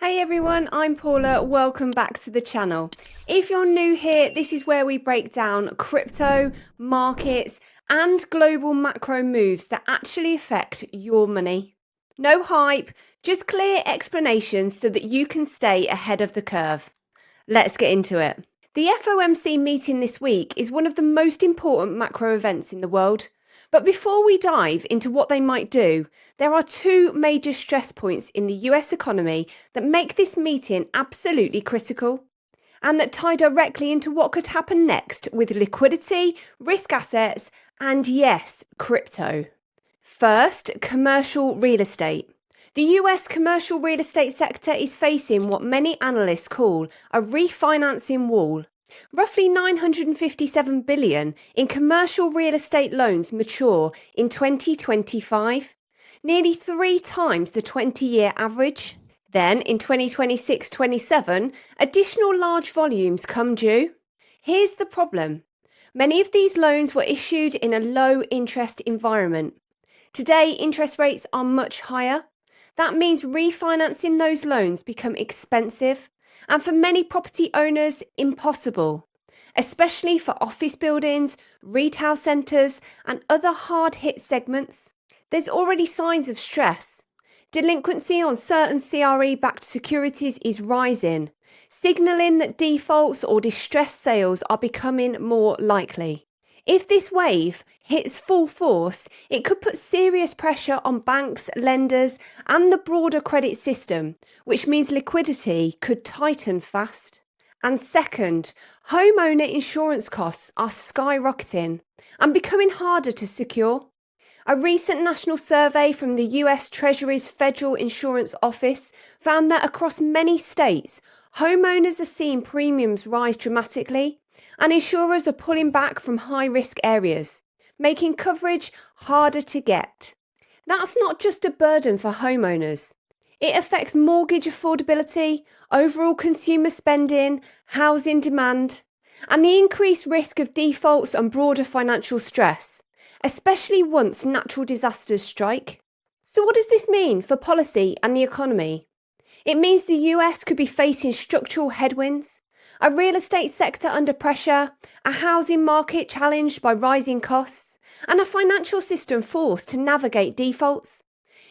Hey everyone, I'm Paula. Welcome back to the channel. If you're new here, this is where we break down crypto, markets, and global macro moves that actually affect your money. No hype, just clear explanations so that you can stay ahead of the curve. Let's get into it. The FOMC meeting this week is one of the most important macro events in the world. But before we dive into what they might do, there are two major stress points in the US economy that make this meeting absolutely critical, and that tie directly into what could happen next with liquidity, risk assets, and yes, crypto. First, commercial real estate. The US commercial real estate sector is facing what many analysts call a refinancing wall. Roughly $957 billion in commercial real estate loans mature in 2025, nearly 3 times the 20-year average. Then, in 2026-27, additional large volumes come due. Here's the problem. Many of these loans were issued in a low-interest environment. Today, interest rates are much higher. That means refinancing those loans become expensive, and for many property owners, impossible, especially for office buildings, retail centres, and other hard-hit segments. There's already signs of stress. Delinquency on certain CRE-backed securities is rising, signalling that defaults or distressed sales are becoming more likely. If this wave hits full force, it could put serious pressure on banks, lenders, and the broader credit system, which means liquidity could tighten fast. And second, homeowner insurance costs are skyrocketing and becoming harder to secure. A recent national survey from the US Treasury's Federal Insurance Office found that across many states, homeowners are seeing premiums rise dramatically, and insurers are pulling back from high-risk areas, making coverage harder to get. That's not just a burden for homeowners. It affects mortgage affordability, overall consumer spending, housing demand, and the increased risk of defaults and broader financial stress, especially once natural disasters strike. So what does this mean for policy and the economy? It means the US could be facing structural headwinds, a real estate sector under pressure, a housing market challenged by rising costs, and a financial system forced to navigate defaults,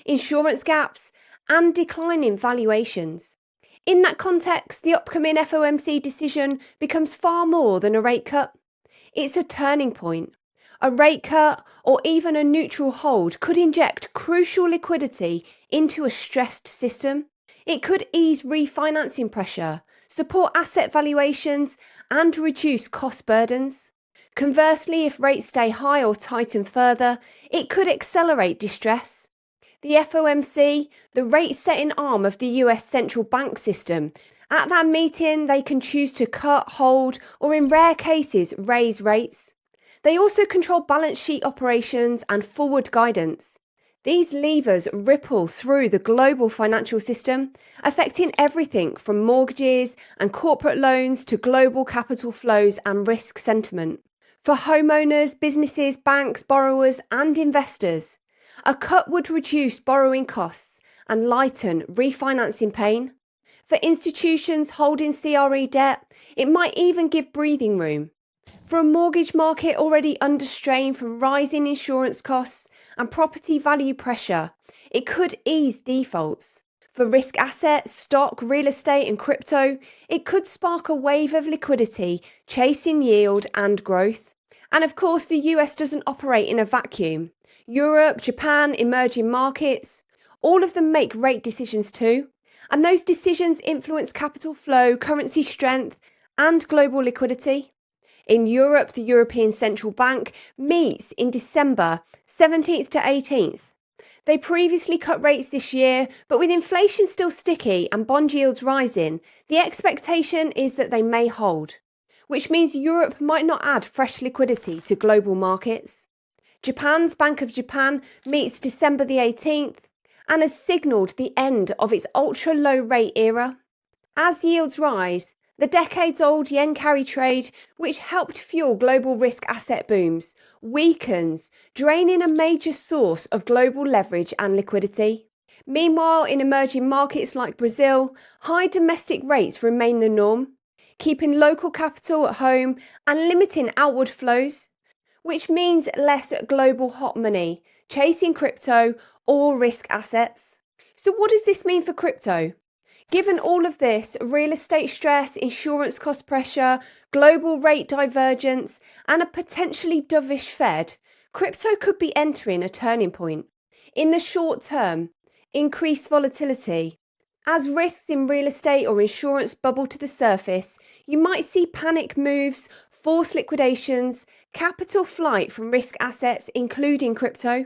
insurance gaps, and declining valuations. In that context, the upcoming FOMC decision becomes far more than a rate cut. It's a turning point. A rate cut or even a neutral hold could inject crucial liquidity into a stressed system. It could ease refinancing pressure, support asset valuations, and reduce cost burdens. Conversely, if rates stay high or tighten further, it could accelerate distress. The FOMC, the rate-setting arm of the US central bank system, at that meeting they can choose to cut, hold, or in rare cases raise rates. They also control balance sheet operations and forward guidance. These levers ripple through the global financial system, affecting everything from mortgages and corporate loans to global capital flows and risk sentiment. For homeowners, businesses, banks, borrowers, and investors, a cut would reduce borrowing costs and lighten refinancing pain. For institutions holding CRE debt, it might even give breathing room. For a mortgage market already under strain from rising insurance costs and property value pressure, it could ease defaults. For risk assets, stock, real estate, and crypto, it could spark a wave of liquidity, chasing yield and growth. And of course, the US doesn't operate in a vacuum. Europe, Japan, emerging markets, all of them make rate decisions too. And those decisions influence capital flow, currency strength, and global liquidity. In Europe, the European Central Bank meets in December 17th to 18th. They previously cut rates this year, but with inflation still sticky and bond yields rising, the expectation is that they may hold, which means Europe might not add fresh liquidity to global markets. Japan's Bank of Japan meets December the 18th and has signalled the end of its ultra-low rate era. As yields rise, the decades-old yen carry trade, which helped fuel global risk asset booms, weakens, draining a major source of global leverage and liquidity. Meanwhile, in emerging markets like Brazil, high domestic rates remain the norm, keeping local capital at home and limiting outward flows, which means less global hot money chasing crypto or risk assets. So what does this mean for crypto? Given all of this, real estate stress, insurance cost pressure, global rate divergence, and a potentially dovish Fed, crypto could be entering a turning point. In the short term, increased volatility. As risks in real estate or insurance bubble to the surface, you might see panic moves, forced liquidations, capital flight from risk assets, including crypto.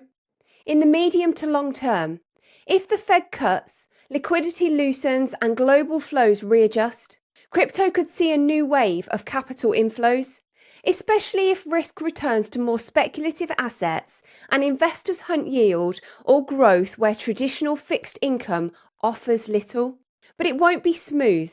In the medium to long term, if the Fed cuts, liquidity loosens and global flows readjust, crypto could see a new wave of capital inflows, especially if risk returns to more speculative assets and investors hunt yield or growth where traditional fixed income offers little. But it won't be smooth.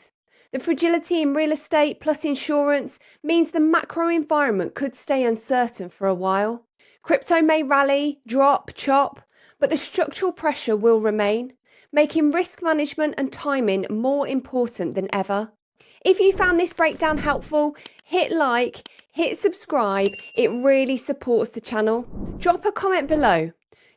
The fragility in real estate plus insurance means the macro environment could stay uncertain for a while. Crypto may rally, drop, chop, but the structural pressure will remain, making risk management and timing more important than ever. If you found this breakdown helpful, hit like, hit subscribe, it really supports the channel. Drop a comment below.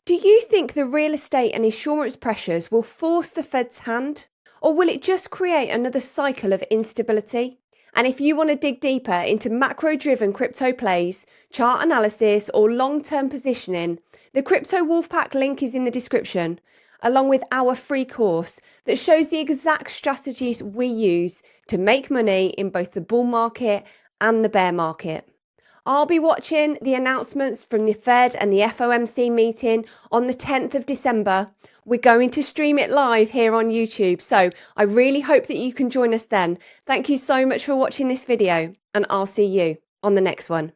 Do you think the real estate and insurance pressures will force the Fed's hand? Or will it just create another cycle of instability? And if you want to dig deeper into macro-driven crypto plays, chart analysis, or long-term positioning, the Crypto Wolfpack link is in the description, along with our free course that shows the exact strategies we use to make money in both the bull market and the bear market. I'll be watching the announcements from the Fed and the FOMC meeting on the 10th of December. We're going to stream it live here on YouTube, so I really hope that you can join us then. Thank you so much for watching this video, and I'll see you on the next one.